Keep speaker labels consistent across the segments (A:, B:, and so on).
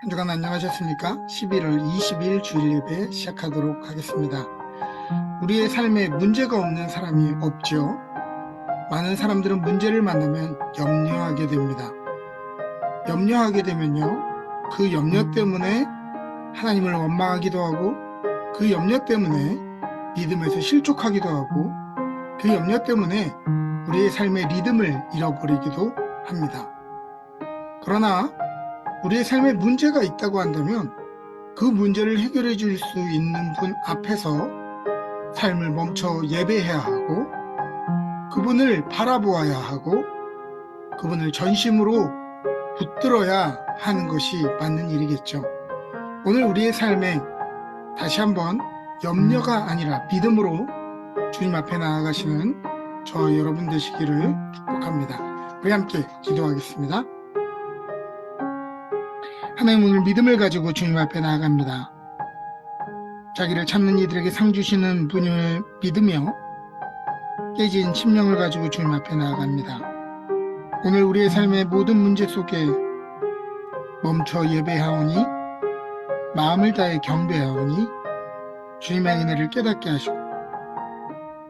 A: 한 주간 안녕하셨습니까? 11월 20일 주일 예배 시작하도록 하겠습니다. 우리의 삶에 문제가 없는 사람이 없죠. 많은 사람들은 문제를 만나면 염려하게 됩니다. 염려하게 되면요, 그 염려 때문에 하나님을 원망하기도 하고, 그 염려 때문에 믿음에서 실족하기도 하고, 그 염려 때문에 우리의 삶의 리듬을 잃어버리기도 합니다. 그러나 우리의 삶에 문제가 있다고 한다면 그 문제를 해결해 줄 수 있는 분 앞에서 삶을 멈춰 예배해야 하고, 그분을 바라보아야 하고, 그분을 전심으로 붙들어야 하는 것이 맞는 일이겠죠. 오늘 우리의 삶에 다시 한번 염려가 아니라 믿음으로 주님 앞에 나아가시는 저 여러분 되시기를 축복합니다. 우리 함께 기도하겠습니다. 하나님, 오늘 믿음을 가지고 주님 앞에 나아갑니다. 자기를 찾는 이들에게 상 주시는 분을 믿으며 깨진 심령을 가지고 주님 앞에 나아갑니다. 오늘 우리의 삶의 모든 문제 속에 멈춰 예배하오니, 마음을 다해 경배하오니 주님의 은혜를 깨닫게 하시고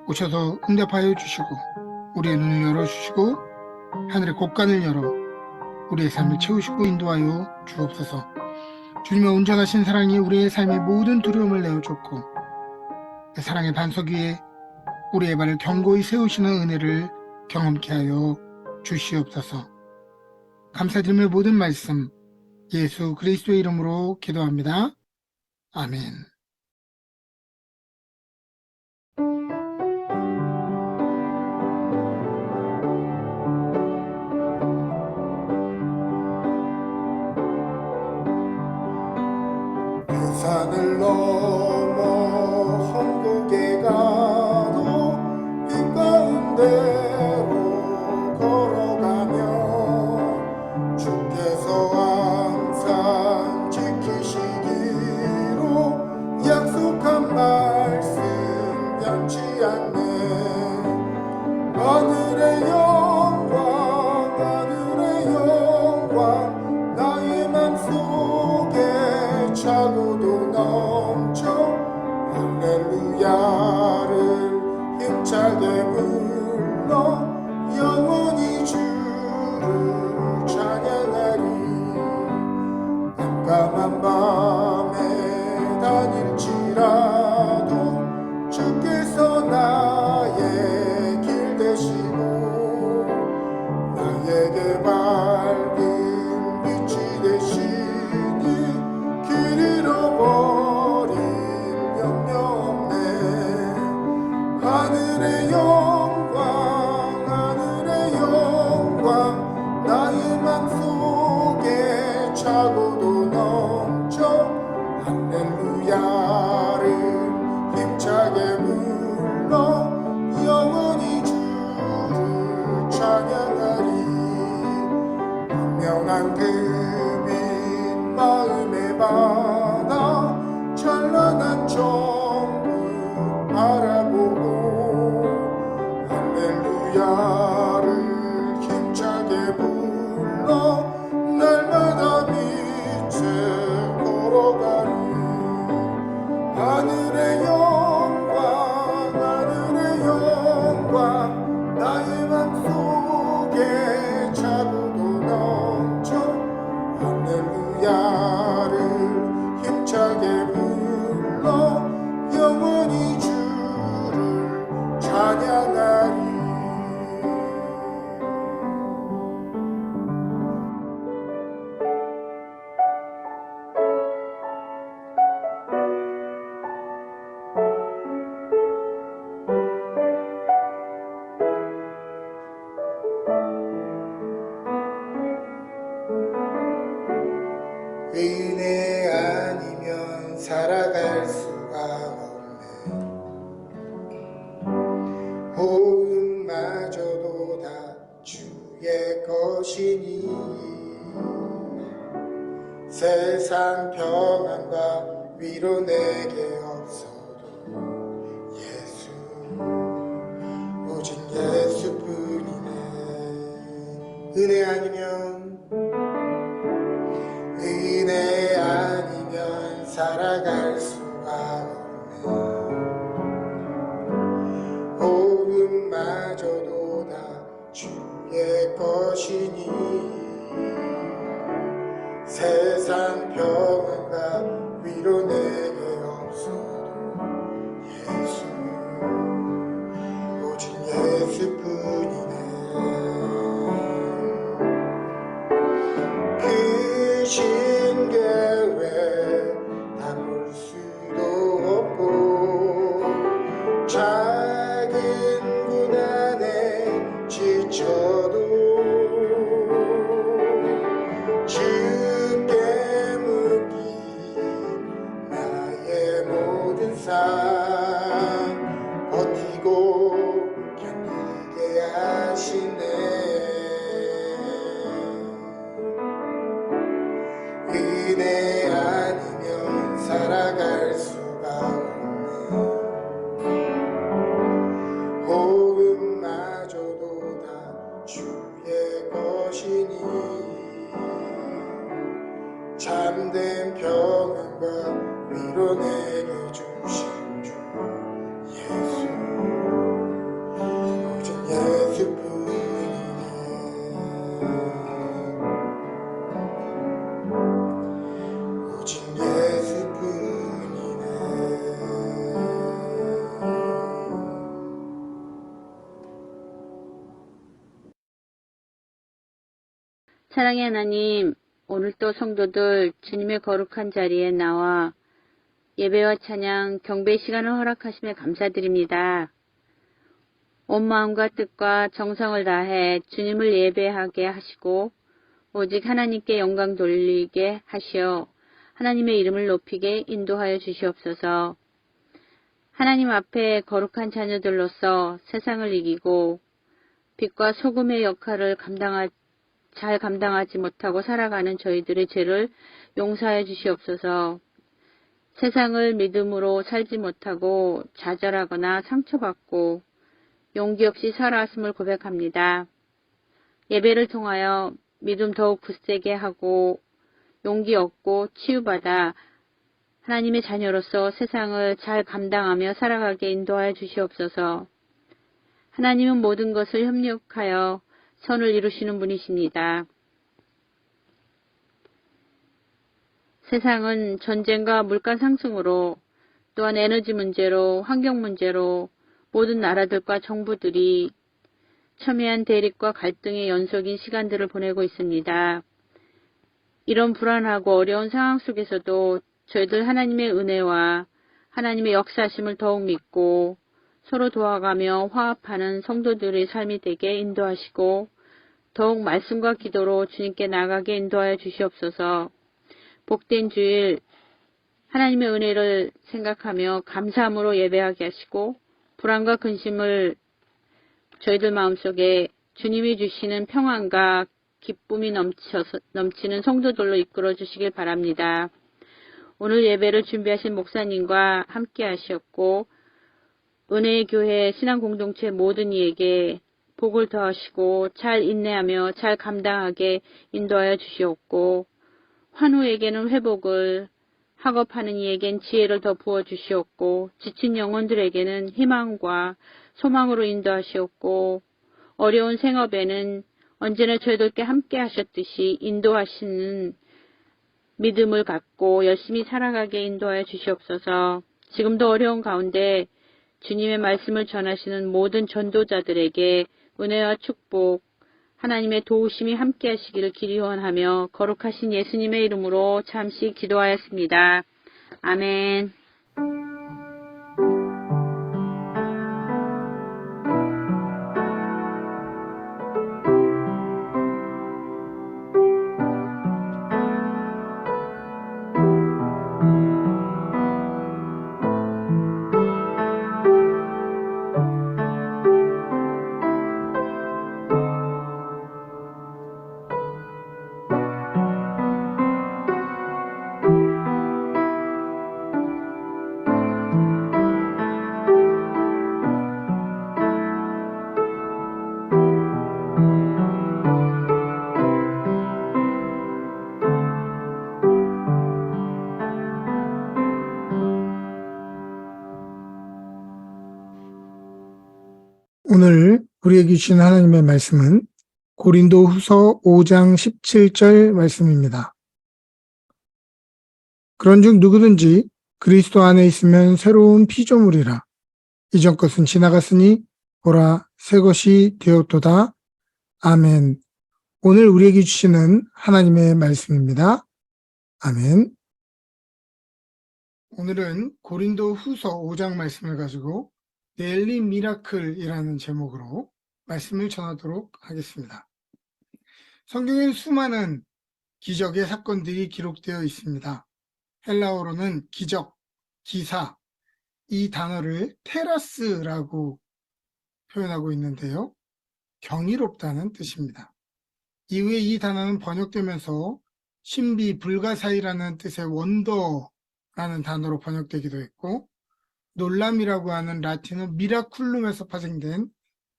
A: 오셔서 응답하여 주시고 우리의 눈을 열어주시고 하늘의 곳간을 열어 우리의 삶을 채우시고 인도하여 주옵소서. 주님의 온전하신 사랑이 우리의 삶의 모든 두려움을 내어줬고, 그 사랑의 반석 위에 우리의 발을 견고히 세우시는 은혜를 경험케 하여 주시옵소서. 감사드리며 모든 말씀 예수 그리스도의 이름으로 기도합니다. 아멘.
B: 산을 넘어 천국에 가도 빛 가운데로 걸어가며 주께서 항상 지키시기로 약속한 말씀 변치 않네. 하늘의 영광 나의 맘속에 차고도 넘쳐 할렐루야를 힘차게 불러 영원히 주를 찬양하리. 깜깜한 밤에 다닐지라도 주께서 나의 길 되시고 나에게 밝은 빛이 되시니 길 잃어버린 염려 없네. 하늘의 영광 나의 맘속에 차고도 넘쳐 할렐루야를 힘차게 불러 영원히 주를 찬양하리. 분명한 그 빛 마음에 받아 찬란한 천국 바라보고 할렐루야를 힘차게 불러 날마다 빛에 걸어가리. 하늘의 영광 나의 맘속에 차고도 넘쳐 할렐루야를 힘차게 불러 영원히 주를 찬양하리. 은혜 아니면 살아갈 수가 없네. 호흡마저도 다 주의 것이니 세상 평안과 위로 내게 없어도 예수, 오직 예수뿐이네. 은혜 아니면 은혜 버티고 견디게 하시네. 은혜 아니면 살아갈 수가 없네. 호흡마저도 다 주의 것이니 참된 평안과 위로 내게 주신 주 예수, 오직 예수뿐이네. 오직 예수뿐이네.
C: 사랑의 하나님, 오늘 또 성도들 주님의 거룩한 자리에 나와 예배와 찬양, 경배 시간을 허락하심에 감사드립니다. 온 마음과 뜻과 정성을 다해 주님을 예배하게 하시고 오직 하나님께 영광 돌리게 하시어 하나님의 이름을 높이게 인도하여 주시옵소서. 하나님 앞에 거룩한 자녀들로서 세상을 이기고 빛과 소금의 역할을 잘 감당하지 못하고 살아가는 저희들의 죄를 용서하여 주시옵소서. 세상을 믿음으로 살지 못하고 좌절하거나 상처받고 용기 없이 살아왔음을 고백합니다. 예배를 통하여 믿음 더욱 굳세게 하고 용기 얻고 치유받아 하나님의 자녀로서 세상을 잘 감당하며 살아가게 인도하여 주시옵소서. 하나님은 모든 것을 협력하여 선을 이루시는 분이십니다. 세상은 전쟁과 물가 상승으로 또한 에너지 문제로 환경 문제로 모든 나라들과 정부들이 첨예한 대립과 갈등의 연속인 시간들을 보내고 있습니다. 이런 불안하고 어려운 상황 속에서도 저희들 하나님의 은혜와 하나님의 역사심을 더욱 믿고 서로 도와가며 화합하는 성도들의 삶이 되게 인도하시고 더욱 말씀과 기도로 주님께 나가게 인도하여 주시옵소서. 복된 주일 하나님의 은혜를 생각하며 감사함으로 예배하게 하시고 불안과 근심을 저희들 마음속에 주님이 주시는 평안과 기쁨이 넘치는 성도들로 이끌어 주시길 바랍니다. 오늘 예배를 준비하신 목사님과 함께 하셨고 은혜의 교회 신앙공동체 모든 이에게 복을 더하시고 잘 인내하며 잘 감당하게 인도하여 주시옵고 환우에게는 회복을, 학업하는 이에겐 지혜를 더 부어주시옵고 지친 영혼들에게는 희망과 소망으로 인도하시옵고 어려운 생업에는 언제나 저희들께 함께 하셨듯이 인도하시는 믿음을 갖고 열심히 살아가게 인도하여 주시옵소서. 지금도 어려운 가운데 주님의 말씀을 전하시는 모든 전도자들에게 은혜와 축복, 하나님의 도우심이 함께 하시기를 기원하며 거룩하신 예수님의 이름으로 잠시 기도하였습니다. 아멘.
A: 오늘 우리에게 주신 하나님의 말씀은 고린도 후서 5장 17절 말씀입니다. 그런즉 누구든지 그리스도 안에 있으면 새로운 피조물이라. 이전 것은 지나갔으니 보라 새 것이 되었도다. 아멘. 오늘 우리에게 주시는 하나님의 말씀입니다. 아멘. 오늘은 고린도 후서 5장 말씀을 가지고 데일리 미라클이라는 제목으로 말씀을 전하도록 하겠습니다. 성경엔 수많은 기적의 사건들이 기록되어 있습니다. 헬라어로는 기적, 기사, 이 단어를 테라스라고 표현하고 있는데요. 경이롭다는 뜻입니다. 이후에 이 단어는 번역되면서 신비, 불가사의라는 뜻의 원더라는 단어로 번역되기도 했고, 놀람이라고 하는 라틴어 미라쿨룸에서 파생된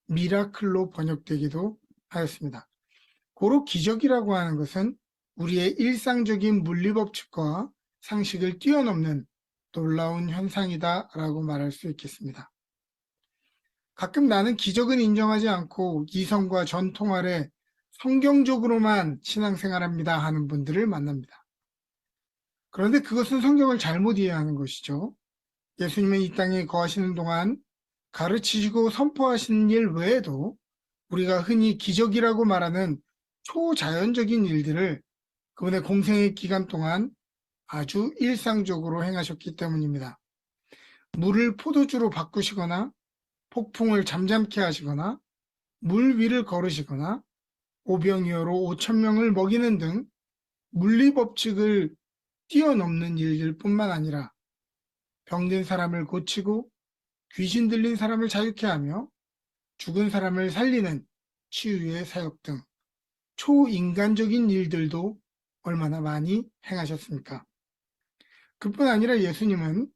A: 미라클로 번역되기도 하였습니다. 고로 기적이라고 하는 것은 우리의 일상적인 물리법칙과 상식을 뛰어넘는 놀라운 현상이다라고 말할 수 있겠습니다. 가끔 나는 기적은 인정하지 않고 이성과 전통 아래 성경적으로만 신앙생활합니다 하는 분들을 만납니다. 그런데 그것은 성경을 잘못 이해하는 것이죠. 예수님은 이 땅에 거하시는 동안 가르치시고 선포하시는 일 외에도 우리가 흔히 기적이라고 말하는 초자연적인 일들을 그분의 공생의 기간 동안 아주 일상적으로 행하셨기 때문입니다. 물을 포도주로 바꾸시거나 폭풍을 잠잠케 하시거나 물 위를 걸으시거나 오병이어로 5,000명을 먹이는 등 물리법칙을 뛰어넘는 일들 뿐만 아니라 병든 사람을 고치고 귀신 들린 사람을 자유케 하며 죽은 사람을 살리는 치유의 사역 등 초인간적인 일들도 얼마나 많이 행하셨습니까? 그뿐 아니라 예수님은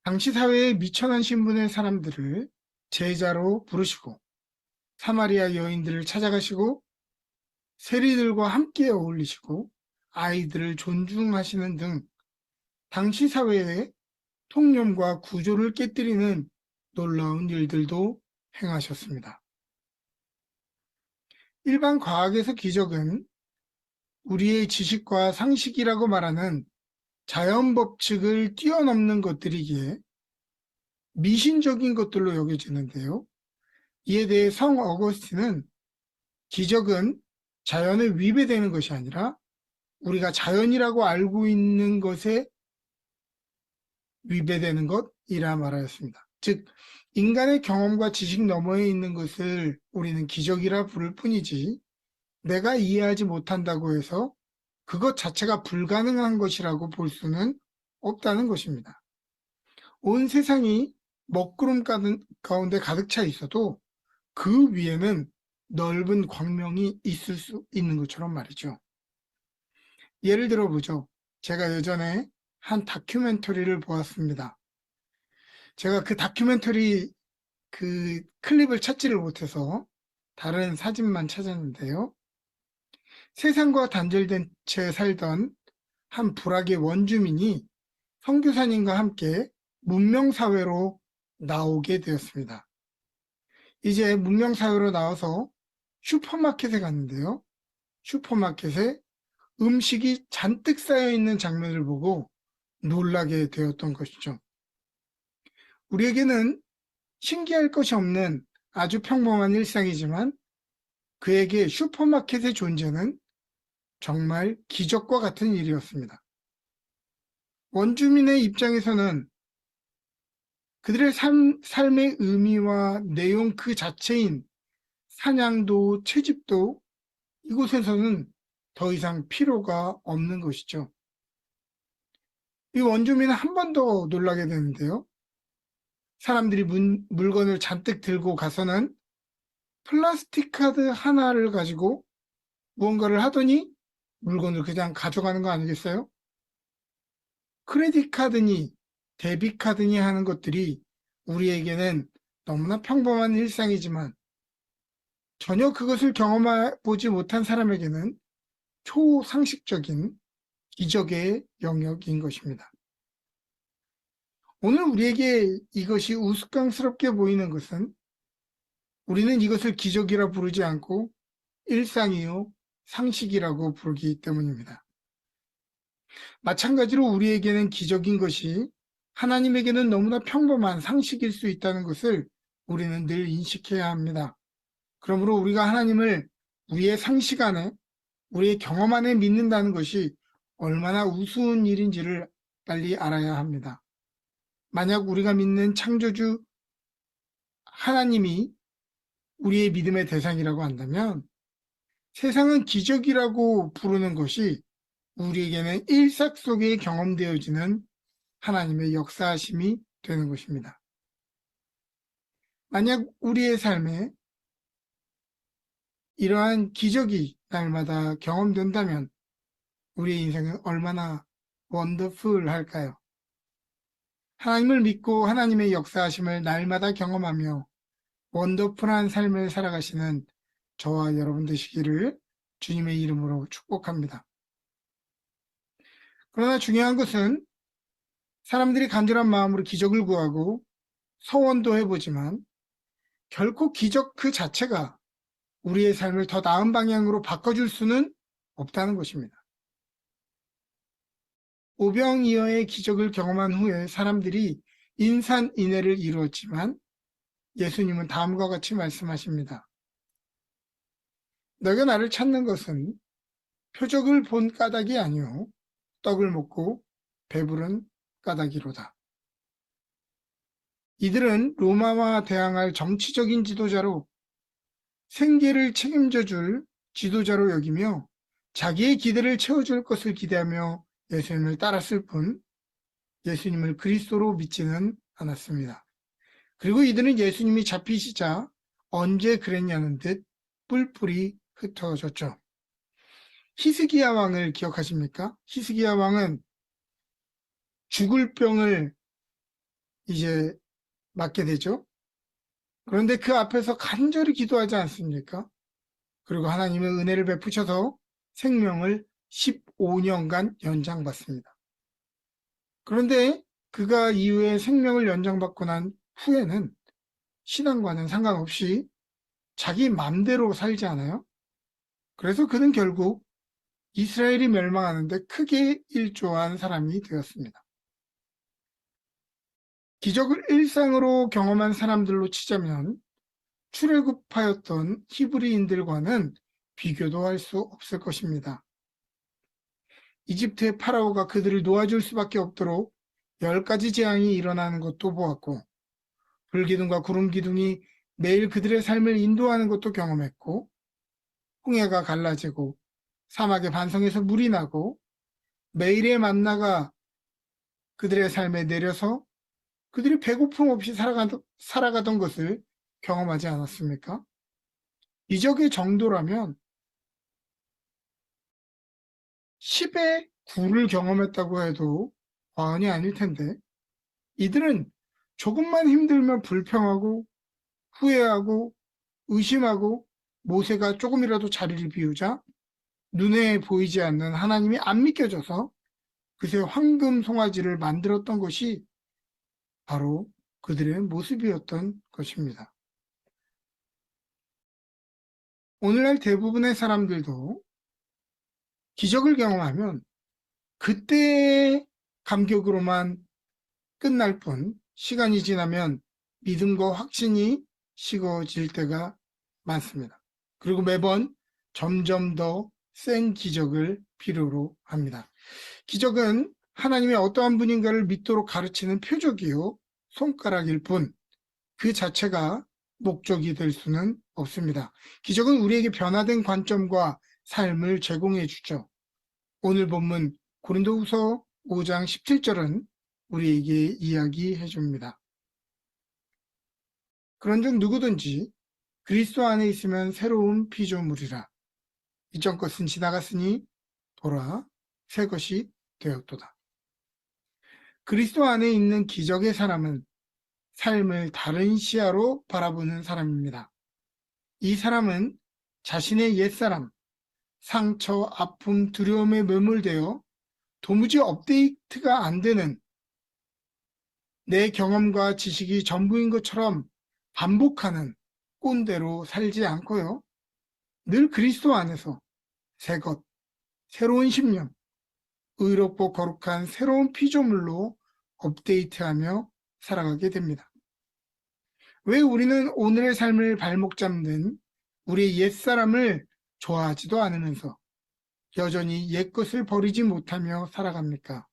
A: 당시 사회에 미천한 신분의 사람들을 제자로 부르시고 사마리아 여인들을 찾아가시고 세리들과 함께 어울리시고 아이들을 존중하시는 등 당시 사회의 통념과 구조를 깨뜨리는 놀라운 일들도 행하셨습니다. 일반 과학에서 기적은 우리의 지식과 상식이라고 말하는 자연 법칙을 뛰어넘는 것들이기에 미신적인 것들로 여겨지는데요. 이에 대해 성 어거스틴은 기적은 자연에 위배되는 것이 아니라 우리가 자연이라고 알고 있는 것에 위배되는 것이라 말하였습니다. 즉, 인간의 경험과 지식 너머에 있는 것을 우리는 기적이라 부를 뿐이지 내가 이해하지 못한다고 해서 그것 자체가 불가능한 것이라고 볼 수는 없다는 것입니다. 온 세상이 먹구름 가운데 가득 차 있어도 그 위에는 넓은 광명이 있을 수 있는 것처럼 말이죠. 예를 들어 보죠. 제가 예전에 한 다큐멘터리를 보았습니다. 제가 그 다큐멘터리 그 클립을 찾지를 못해서 다른 사진만 찾았는데요. 세상과 단절된 채 살던 한 부락의 원주민이 선교사님과 함께 문명사회로 나오게 되었습니다. 이제 문명사회로 나와서 슈퍼마켓에 갔는데요. 슈퍼마켓에 음식이 잔뜩 쌓여 있는 장면을 보고 놀라게 되었던 것이죠. 우리에게는 신기할 것이 없는 아주 평범한 일상이지만 그에게 슈퍼마켓의 존재는 정말 기적과 같은 일이었습니다. 원주민의 입장에서는 그들의 삶의 의미와 내용 그 자체인 사냥도 채집도 이곳에서는 더 이상 필요가 없는 것이죠. 이 원주민은 한 번 더 놀라게 되는데요. 사람들이 물건을 잔뜩 들고 가서는 플라스틱 카드 하나를 가지고 무언가를 하더니 물건을 그냥 가져가는 거 아니겠어요? 크레딧 카드니 데빗 카드니 하는 것들이 우리에게는 너무나 평범한 일상이지만 전혀 그것을 경험해 보지 못한 사람에게는 초상식적인 기적의 영역인 것입니다. 오늘 우리에게 이것이 우스꽝스럽게 보이는 것은 우리는 이것을 기적이라 부르지 않고 일상이요 상식이라고 부르기 때문입니다. 마찬가지로 우리에게는 기적인 것이 하나님에게는 너무나 평범한 상식일 수 있다는 것을 우리는 늘 인식해야 합니다. 그러므로 우리가 하나님을 우리의 상식 안에, 우리의 경험 안에 믿는다는 것이 얼마나 우스운 일인지를 빨리 알아야 합니다. 만약 우리가 믿는 창조주 하나님이 우리의 믿음의 대상이라고 한다면 세상은 기적이라고 부르는 것이 우리에게는 일삭 속에 경험되어지는 하나님의 역사하심이 되는 것입니다. 만약 우리의 삶에 이러한 기적이 날마다 경험된다면 우리의 인생은 얼마나 원더풀할까요? 하나님을 믿고 하나님의 역사하심을 날마다 경험하며 원더풀한 삶을 살아가시는 저와 여러분 되시기를 주님의 이름으로 축복합니다. 그러나 중요한 것은 사람들이 간절한 마음으로 기적을 구하고 서원도 해보지만 결코 기적 그 자체가 우리의 삶을 더 나은 방향으로 바꿔줄 수는 없다는 것입니다. 오병이어의 기적을 경험한 후에 사람들이 인산인해를 이루었지만 예수님은 다음과 같이 말씀하십니다. 너가 나를 찾는 것은 표적을 본 까닭이 아니오 떡을 먹고 배부른 까닭이로다. 이들은 로마와 대항할 정치적인 지도자로 생계를 책임져 줄 지도자로 여기며 자기의 기대를 채워줄 것을 기대하며 예수님을 따랐을 뿐 예수님을 그리스도로 믿지는 않았습니다. 그리고 이들은 예수님이 잡히시자 언제 그랬냐는 듯 뿔뿔이 흩어졌죠. 히스기야 왕을 기억하십니까? 히스기야 왕은 죽을 병을 이제 맞게 되죠. 그런데 그 앞에서 간절히 기도하지 않습니까? 그리고 하나님의 은혜를 베푸셔서 생명을 15년간 연장받습니다. 그런데 그가 이후에 생명을 연장받고 난 후에는 신앙과는 상관없이 자기 맘대로 살지 않아요? 그래서 그는 결국 이스라엘이 멸망하는데 크게 일조한 사람이 되었습니다. 기적을 일상으로 경험한 사람들로 치자면 출애굽하였던 히브리인들과는 비교도 할 수 없을 것입니다. 이집트의 파라오가 그들을 놓아줄 수밖에 없도록 10가지 재앙이 일어나는 것도 보았고 불기둥과 구름기둥이 매일 그들의 삶을 인도하는 것도 경험했고 홍해가 갈라지고 사막의 반성에서 물이 나고 매일의 만나가 그들의 삶에 내려서 그들이 배고픔 없이 살아가던 것을 경험하지 않았습니까? 이적의 정도라면 10의 9를 경험했다고 해도 과언이 아닐 텐데 이들은 조금만 힘들면 불평하고 후회하고 의심하고 모세가 조금이라도 자리를 비우자 눈에 보이지 않는 하나님이 안 믿겨져서 그새 황금 송아지를 만들었던 것이 바로 그들의 모습이었던 것입니다. 오늘날 대부분의 사람들도 기적을 경험하면 그때의 감격으로만 끝날 뿐 시간이 지나면 믿음과 확신이 식어질 때가 많습니다. 그리고 매번 점점 더 센 기적을 필요로 합니다. 기적은 하나님의 어떠한 분인가를 믿도록 가르치는 표적이요 손가락일 뿐 그 자체가 목적이 될 수는 없습니다. 기적은 우리에게 변화된 관점과 삶을 제공해 주죠. 오늘 본문 고린도후서 5장 17절은 우리에게 이야기해 줍니다. 그런즉 누구든지 그리스도 안에 있으면 새로운 피조물이라. 이전 것은 지나갔으니 보라 새 것이 되었도다. 그리스도 안에 있는 기적의 사람은 삶을 다른 시야로 바라보는 사람입니다. 이 사람은 자신의 옛사람, 상처, 아픔, 두려움에 매몰되어 도무지 업데이트가 안 되는 내 경험과 지식이 전부인 것처럼 반복하는 꼰대로 살지 않고요. 늘 그리스도 안에서 새 것, 새로운 심령, 의롭고 거룩한 새로운 피조물로 업데이트하며 살아가게 됩니다. 왜 우리는 오늘의 삶을 발목 잡는 우리의 옛사람을 좋아하지도 않으면서 여전히 옛것을 버리지 못하며 살아갑니까?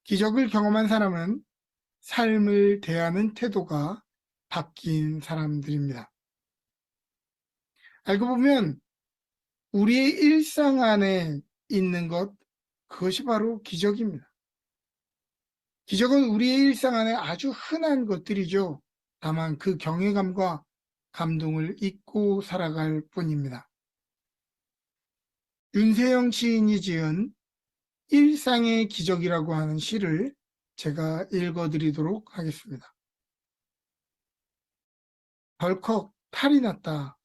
A: 기적을 경험한 사람은 삶을 대하는 태도가 바뀐 사람들입니다. 알고 보면 우리의 일상 안에 있는 것, 그것이 바로 기적입니다. 기적은 우리의 일상 안에 아주 흔한 것들이죠. 다만 그 경외감과 감동을 잊고 살아갈 뿐입니다. 윤세영 시인이 지은 일상의 기적이라고 하는 시를 제가 읽어드리도록 하겠습니다. 덜컥 탈이 났다.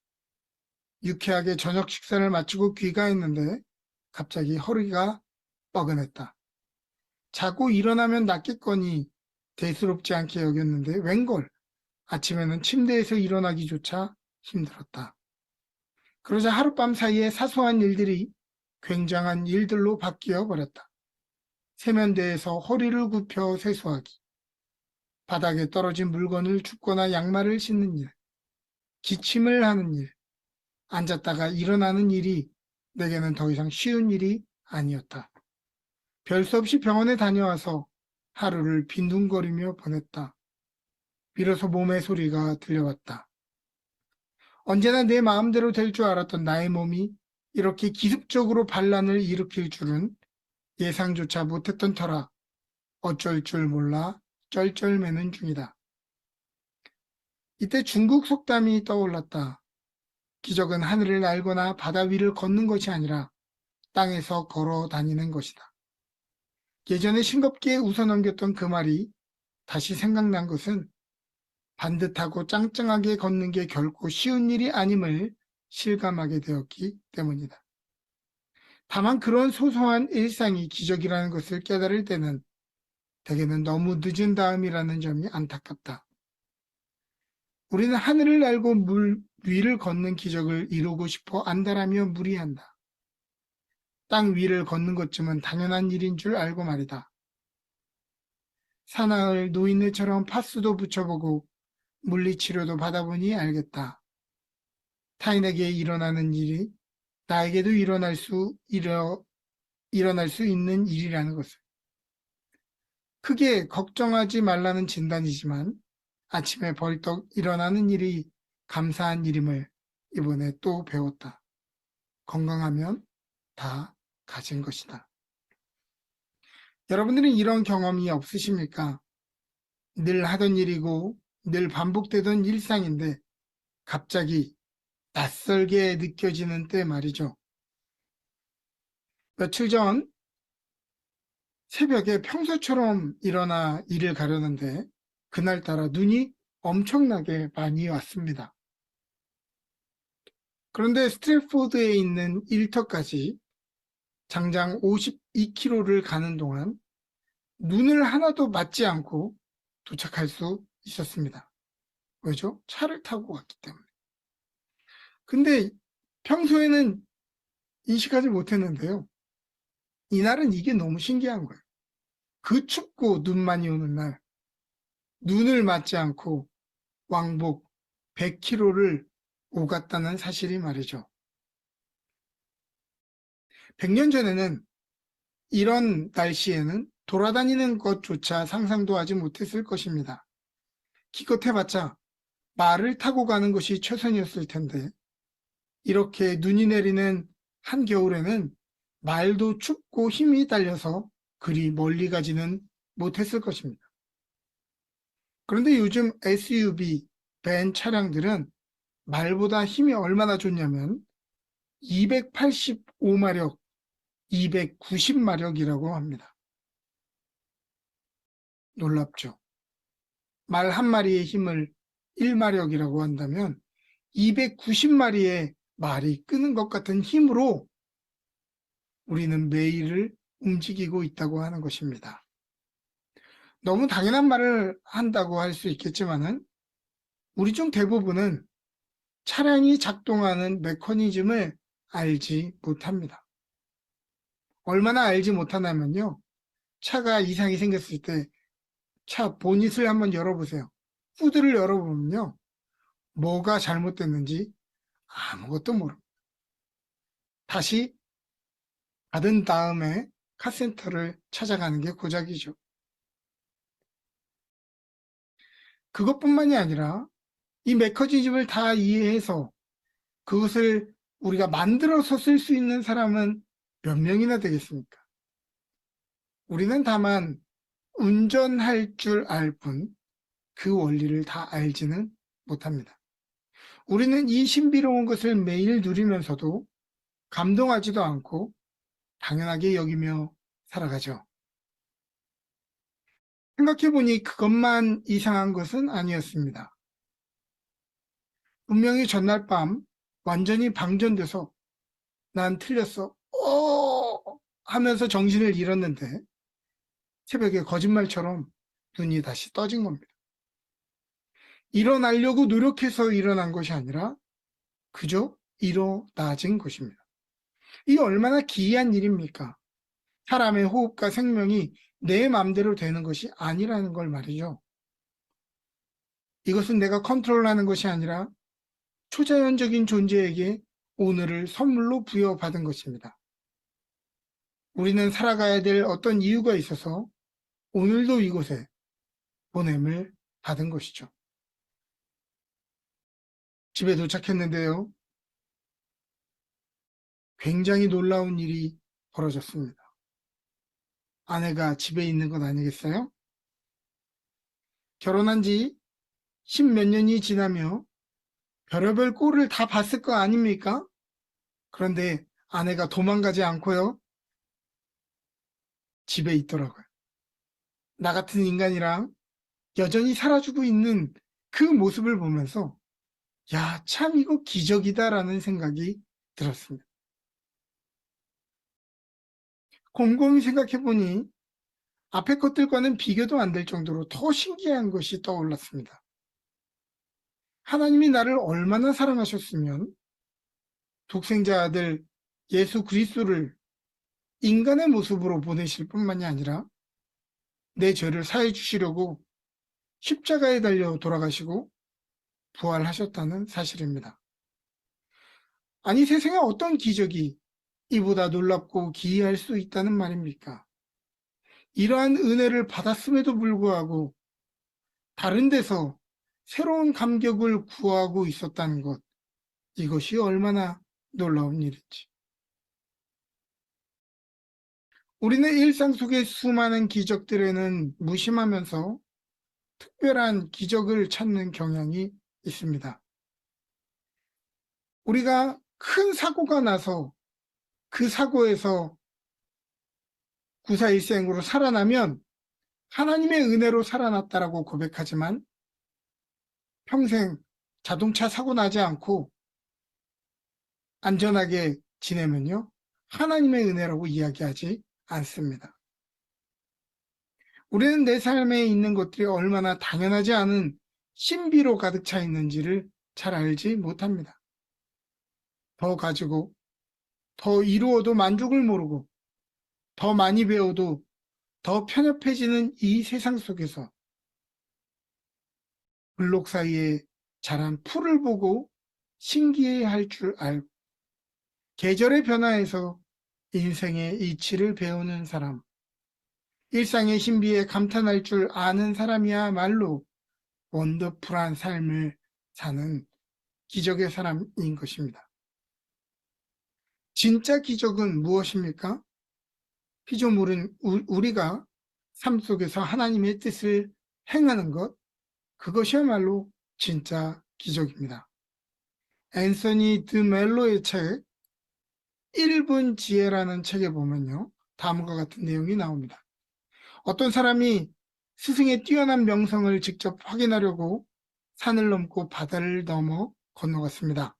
A: 유쾌하게 저녁 식사를 마치고 귀가했는데 갑자기 허리가 뻐근했다. 자고 일어나면 낫겠거니 대수롭지 않게 여겼는데 웬걸 아침에는 침대에서 일어나기조차 힘들었다. 그러자 하룻밤 사이에 사소한 일들이 굉장한 일들로 바뀌어 버렸다. 세면대에서 허리를 굽혀 세수하기, 바닥에 떨어진 물건을 줍거나 양말을 씻는 일, 기침을 하는 일, 앉았다가 일어나는 일이 내게는 더 이상 쉬운 일이 아니었다. 별 수 없이 병원에 다녀와서 하루를 빈둥거리며 보냈다. 비로소 몸의 소리가 들려왔다. 언제나 내 마음대로 될 줄 알았던 나의 몸이 이렇게 기습적으로 반란을 일으킬 줄은 예상조차 못했던 터라 어쩔 줄 몰라 쩔쩔매는 중이다. 이때 중국 속담이 떠올랐다. 기적은 하늘을 날거나 바다 위를 걷는 것이 아니라 땅에서 걸어 다니는 것이다. 예전에 싱겁게 웃어넘겼던 그 말이 다시 생각난 것은 반듯하고 짱짱하게 걷는 게 결코 쉬운 일이 아님을 실감하게 되었기 때문이다. 다만 그런 소소한 일상이 기적이라는 것을 깨달을 때는 대개는 너무 늦은 다음이라는 점이 안타깝다. 우리는 하늘을 날고 물 위를 걷는 기적을 이루고 싶어 안달하며 무리한다. 땅 위를 걷는 것쯤은 당연한 일인 줄 알고 말이다. 사나흘 노인네처럼 파스도 붙여보고 물리치료도 받아보니 알겠다. 타인에게 일어나는 일이 나에게도 일어날 수 있는 일이라는 것을. 크게 걱정하지 말라는 진단이지만 아침에 벌떡 일어나는 일이 감사한 일임을 이번에 또 배웠다. 건강하면 다 가진 것이다. 여러분들은 이런 경험이 없으십니까? 늘 하던 일이고 늘 반복되던 일상인데 갑자기 낯설게 느껴지는 때 말이죠. 며칠 전 새벽에 평소처럼 일어나 일을 가려는데 그날따라 눈이 엄청나게 많이 왔습니다. 그런데 스트래포드에 있는 일터까지 장장 52km를 가는 동안 눈을 하나도 맞지 않고 도착할 수 있었습니다. 왜죠? 차를 타고 갔기 때문에. 근데 평소에는 인식하지 못했는데요. 이날은 이게 너무 신기한 거예요. 그 춥고 눈 많이 오는 날, 눈을 맞지 않고 왕복 100km를 오갔다는 사실이 말이죠. 100년 전에는 이런 날씨에는 돌아다니는 것조차 상상도 하지 못했을 것입니다. 기껏해봤자 말을 타고 가는 것이 최선이었을 텐데 이렇게 눈이 내리는 한겨울에는 말도 춥고 힘이 딸려서 그리 멀리 가지는 못했을 것입니다. 그런데 요즘 SUV, 밴 차량들은 말보다 힘이 얼마나 좋냐면 285마력, 290마력이라고 합니다. 놀랍죠? 말 한 마리의 힘을 1마력이라고 한다면 290마리의 말이 끄는 것 같은 힘으로 우리는 매일을 움직이고 있다고 하는 것입니다. 너무 당연한 말을 한다고 할 수 있겠지만은 우리 중 대부분은 차량이 작동하는 메커니즘을 알지 못합니다. 얼마나 알지 못하냐면요. 차가 이상이 생겼을 때 차 보닛을 한번 열어보세요. 후드를 열어보면요. 뭐가 잘못됐는지 아무것도 모릅니다. 다시 닫은 다음에 카센터를 찾아가는 게 고작이죠. 그것뿐만이 아니라 이 메커니즘을 다 이해해서 그것을 우리가 만들어서 쓸 수 있는 사람은 몇 명이나 되겠습니까? 우리는 다만 운전할 줄 알 뿐 그 원리를 다 알지는 못합니다. 우리는 이 신비로운 것을 매일 누리면서도 감동하지도 않고 당연하게 여기며 살아가죠. 생각해보니 그것만 이상한 것은 아니었습니다. 분명히 전날 밤 완전히 방전돼서 난 틀렸어. 하면서 정신을 잃었는데 새벽에 거짓말처럼 눈이 다시 떠진 겁니다. 일어나려고 노력해서 일어난 것이 아니라 그저 일어나진 것입니다. 이 얼마나 기이한 일입니까? 사람의 호흡과 생명이 내 마음대로 되는 것이 아니라는 걸 말이죠. 이것은 내가 컨트롤하는 것이 아니라 초자연적인 존재에게 오늘을 선물로 부여받은 것입니다. 우리는 살아가야 될 어떤 이유가 있어서 오늘도 이곳에 보냄을 받은 것이죠. 집에 도착했는데요. 굉장히 놀라운 일이 벌어졌습니다. 아내가 집에 있는 것 아니겠어요? 결혼한 지 10몇 년이 지나며 별의별 꼴을 다 봤을 거 아닙니까? 그런데 아내가 도망가지 않고요. 집에 있더라고요. 나 같은 인간이랑 여전히 살아주고 있는 그 모습을 보면서 야, 참 이거 기적이다라는 생각이 들었습니다. 곰곰이 생각해보니 앞에 것들과는 비교도 안 될 정도로 더 신기한 것이 떠올랐습니다. 하나님이 나를 얼마나 사랑하셨으면 독생자 아들 예수 그리스도를 인간의 모습으로 보내실 뿐만이 아니라 내 죄를 사해 주시려고 십자가에 달려 돌아가시고 부활하셨다는 사실입니다. 아니 세상에 어떤 기적이 이보다 놀랍고 기이할 수 있다는 말입니까? 이러한 은혜를 받았음에도 불구하고 다른 데서 새로운 감격을 구하고 있었다는 것, 이것이 얼마나 놀라운 일인지. 우리는 일상 속의 수많은 기적들에는 무심하면서 특별한 기적을 찾는 경향이 있습니다. 우리가 큰 사고가 나서 그 사고에서 구사일생으로 살아나면 하나님의 은혜로 살아났다라고 고백하지만 평생 자동차 사고 나지 않고 안전하게 지내면요, 하나님의 은혜라고 이야기하지 않습니다. 우리는 내 삶에 있는 것들이 얼마나 당연하지 않은 신비로 가득 차 있는지를 잘 알지 못합니다. 더 가지고, 더 이루어도 만족을 모르고, 더 많이 배워도 더 편협해지는 이 세상 속에서 블록 사이에 자란 풀을 보고 신기해할 줄 알고, 계절의 변화에서 인생의 이치를 배우는 사람, 일상의 신비에 감탄할 줄 아는 사람이야말로 원더풀한 삶을 사는 기적의 사람인 것입니다. 진짜 기적은 무엇입니까? 피조물은 우리가 삶 속에서 하나님의 뜻을 행하는 것, 그것이야말로 진짜 기적입니다. 앤서니 드 멜로의 책 1분 지혜라는 책에 보면요, 다음과 같은 내용이 나옵니다. 어떤 사람이 스승의 뛰어난 명성을 직접 확인하려고 산을 넘고 바다를 넘어 건너갔습니다.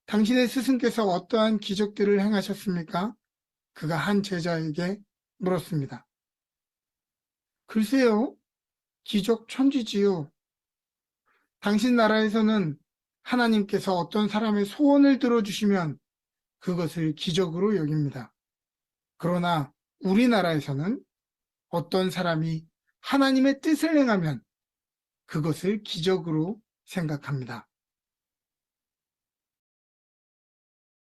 A: 당신의 스승께서 어떠한 기적들을 행하셨습니까? 그가 한 제자에게 물었습니다. 글쎄요, 기적 천지지요. 당신 나라에서는 하나님께서 어떤 사람의 소원을 들어주시면 그것을 기적으로 여깁니다. 그러나 우리나라에서는 어떤 사람이 하나님의 뜻을 행하면 그것을 기적으로 생각합니다.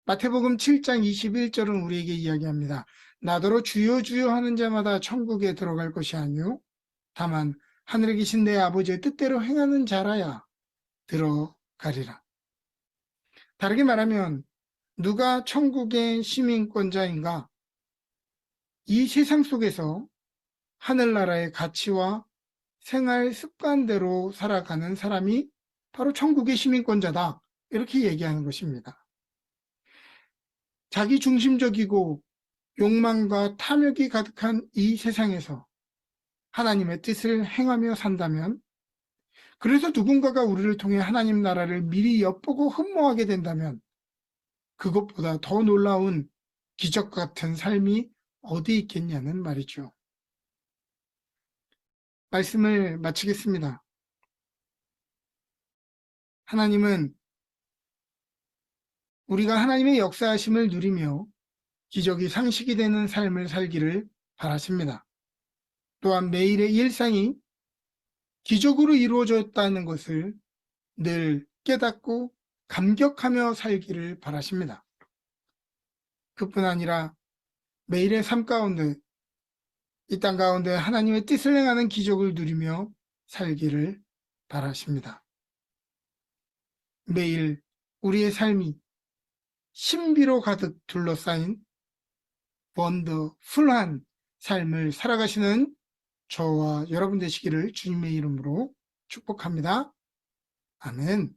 A: 마태복음 7장 21절은 우리에게 이야기합니다. 나더러 주여 주여 하는 자마다 천국에 들어갈 것이 아니요 다만 하늘에 계신 내 아버지의 뜻대로 행하는 자라야 들어가리라. 다르게 말하면 누가 천국의 시민권자인가? 이 세상 속에서 하늘나라의 가치와 생활 습관대로 살아가는 사람이 바로 천국의 시민권자다. 이렇게 얘기하는 것입니다. 자기 중심적이고 욕망과 탐욕이 가득한 이 세상에서 하나님의 뜻을 행하며 산다면, 그래서 누군가가 우리를 통해 하나님 나라를 미리 엿보고 흠모하게 된다면 그것보다 더 놀라운 기적 같은 삶이 어디 있겠냐는 말이죠. 말씀을 마치겠습니다. 하나님은 우리가 하나님의 역사하심을 누리며 기적이 상식이 되는 삶을 살기를 바라십니다. 또한 매일의 일상이 기적으로 이루어졌다는 것을 늘 깨닫고 감격하며 살기를 바라십니다. 그뿐 아니라 매일의 삶 가운데, 이 땅 가운데 하나님의 뜻을 행하는 기적을 누리며 살기를 바라십니다. 매일 우리의 삶이 신비로 가득 둘러싸인 원더풀한 삶을 살아가시는 저와 여러분 되시기를 주님의 이름으로 축복합니다. 아멘.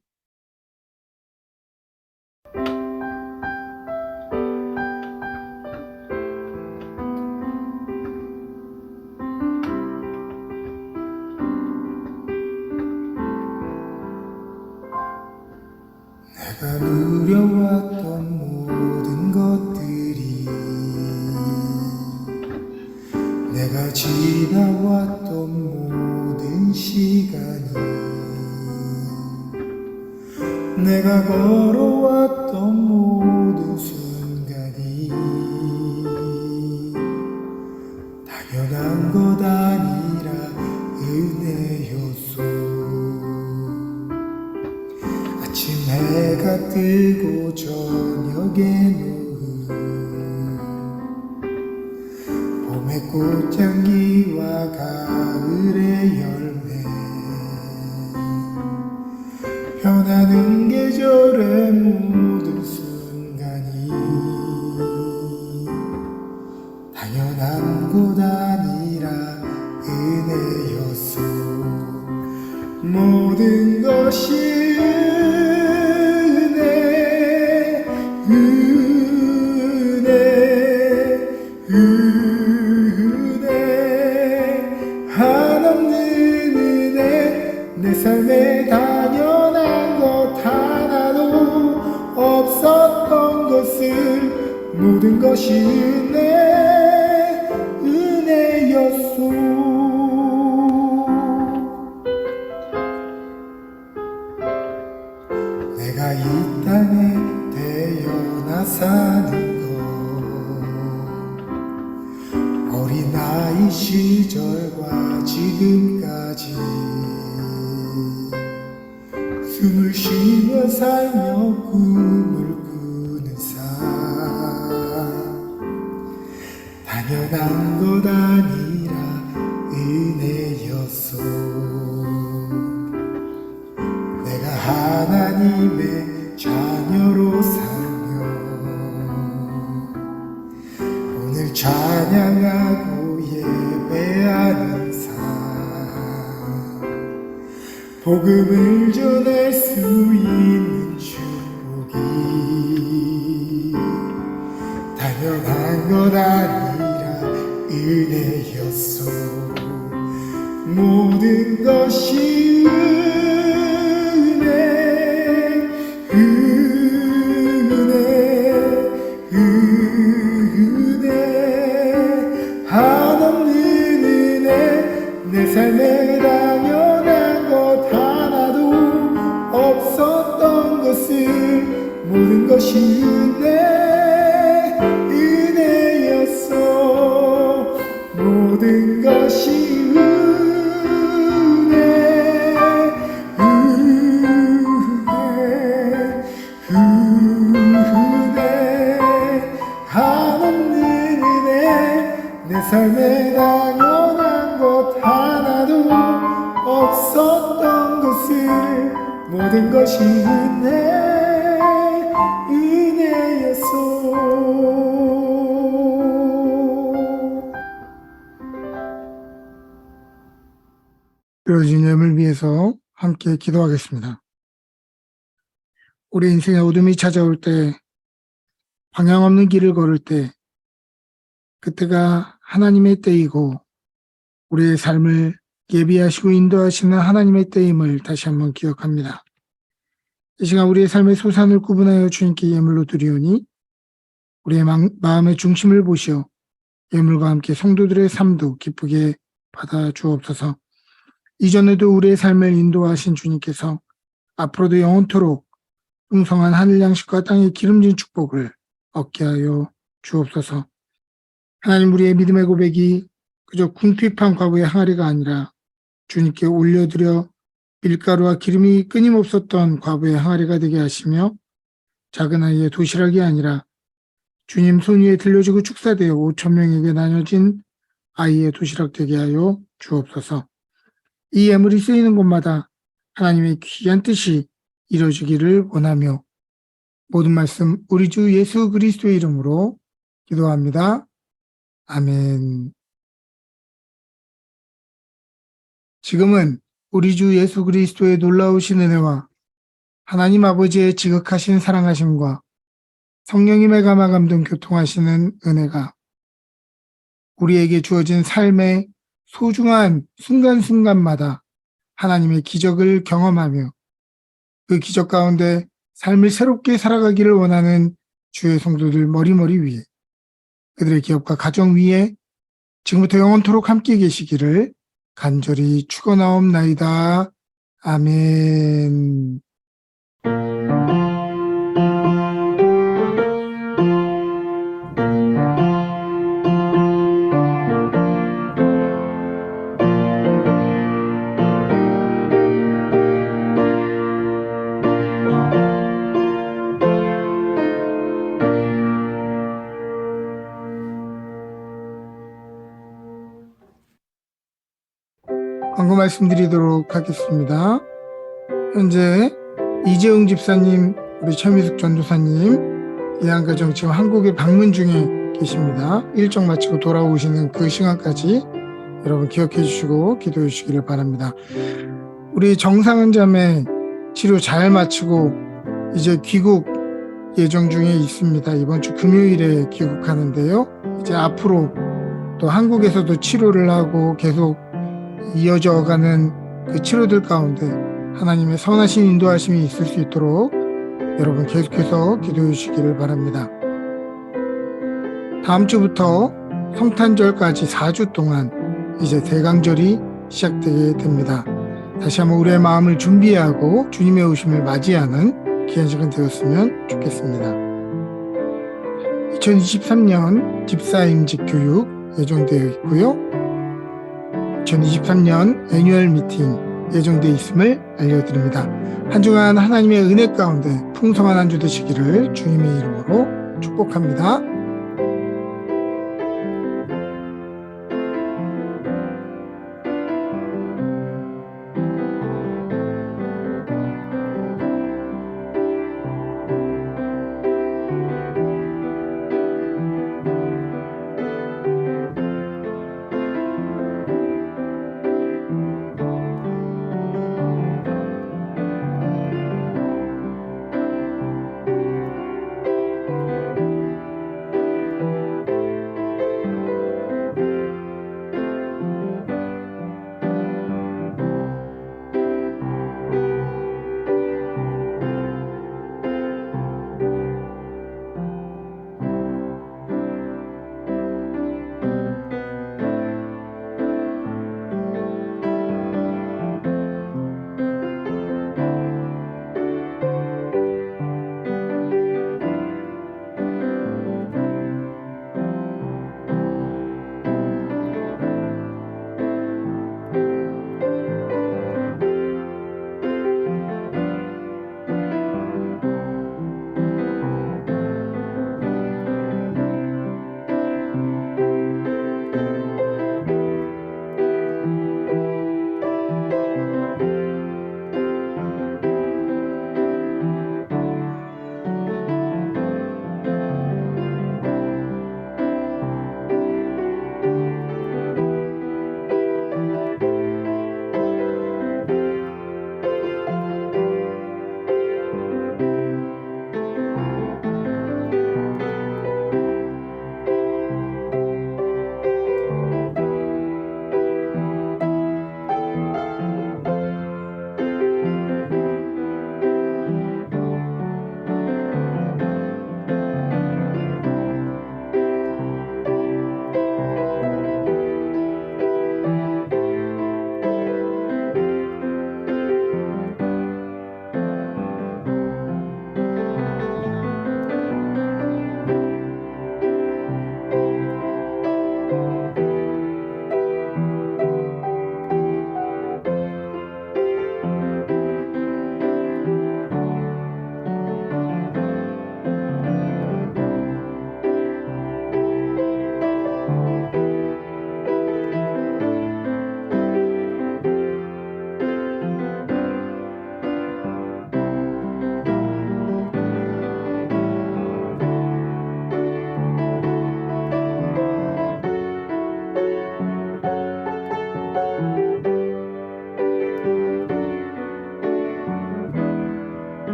B: 내가 누려왔던 모든 것들이, 내가 지나왔던 모든 시간이, 내가 걸어왔던 모든 순간이 당연한 것 아니라 은혜였소. 아침 해가 뜨고 저녁에 노을, 봄의 꽃향기와 가을의 열매, 변하는 계절의 모든 순간이 당연한 것 아니라 은혜였소. 모든 것이 은혜, 은혜, 은혜, 한없는 은혜. 내 삶에 당연한 것 하나도 없었던 것을, 모든 것이 은혜, 은혜였소. 내가 이 땅에 태어나 사는 것, 어린아이 시절과 지금까지 숨을 쉬며 살며 꿈을 꾸는 삶, 당연한 것 아니라 은혜였소. 내가 하나님의 자녀로 살며 오늘 찬양하고 예배하는 삶, 복음을 전할 수 있는 축복이 당연한 것 아니라 은혜였소. 모든 것이 은혜, 은혜, 은혜, 한없는 은혜. 내 삶에 당연한 것 하나도 없었던 것을, 모든 것이 은혜, 은혜였어. 모든 것이 내 삶에 당연한 것 하나도 없었던 것을, 모든 것이 은혜, 은혜였소.
A: 이루어진 예물 위해서 함께 기도하겠습니다. 우리 인생의 어둠이 찾아올 때, 방향 없는 길을 걸을 때, 그때가 하나님의 때이고 우리의 삶을 예비하시고 인도하시는 하나님의 때임을 다시 한번 기억합니다. 이 시간 우리의 삶의 소산을 구분하여 주님께 예물로 드리오니 우리의 마음의 중심을 보시어 예물과 함께 성도들의 삶도 기쁘게 받아 주옵소서. 이전에도 우리의 삶을 인도하신 주님께서 앞으로도 영원토록 풍성한 하늘 양식과 땅의 기름진 축복을 얻게 하여 주옵소서. 하나님, 우리의 믿음의 고백이 그저 궁핍한 과거의 항아리가 아니라 주님께 올려드려 밀가루와 기름이 끊임없었던 과거의 항아리가 되게 하시며 작은 아이의 도시락이 아니라 주님 손 위에 들려지고 축사되어 5,000명에게 나눠진 아이의 도시락 되게 하여 주옵소서. 이 예물이 쓰이는 곳마다 하나님의 귀한 뜻이 이루어지기를 원하며 모든 말씀 우리 주 예수 그리스도의 이름으로 기도합니다. 아멘. 지금은 우리 주 예수 그리스도의 놀라우신 은혜와 하나님 아버지의 지극하신 사랑하심과 성령님의 감화 감동 교통하시는 은혜가 우리에게 주어진 삶의 소중한 순간순간마다 하나님의 기적을 경험하며 그 기적 가운데 삶을 새롭게 살아가기를 원하는 주의 성도들 머리머리 위에 그들의 기업과 가정 위에 지금부터 영원토록 함께 계시기를 간절히 축원하옵나이다. 아멘. 광고 말씀드리도록 하겠습니다. 현재 이재웅 집사님, 우리 최미숙 전도사님, 이한가정 지금 한국에 방문 중에 계십니다. 일정 마치고 돌아오시는 그 시간까지 여러분 기억해 주시고 기도해 주시기를 바랍니다. 우리 정상은 자매 치료 잘 마치고 이제 귀국 예정 중에 있습니다. 이번 주 금요일에 귀국하는데요. 이제 앞으로 또 한국에서도 치료를 하고 계속 이어져가는 그 치료들 가운데 하나님의 선하신 인도하심이 있을 수 있도록 여러분 계속해서 기도해 주시기를 바랍니다. 다음 주부터 성탄절까지 4주 동안 이제 대강절이 시작되게 됩니다. 다시 한번 우리의 마음을 준비하고 주님의 오심을 맞이하는 귀한 시간 되었으면 좋겠습니다. 2023년 집사임직 교육 예정되어 있고요. 2023년 애뉴얼 미팅 예정되어 있음을 알려드립니다. 한 주간 하나님의 은혜 가운데 풍성한 한 주 되시기를 주님의 이름으로 축복합니다.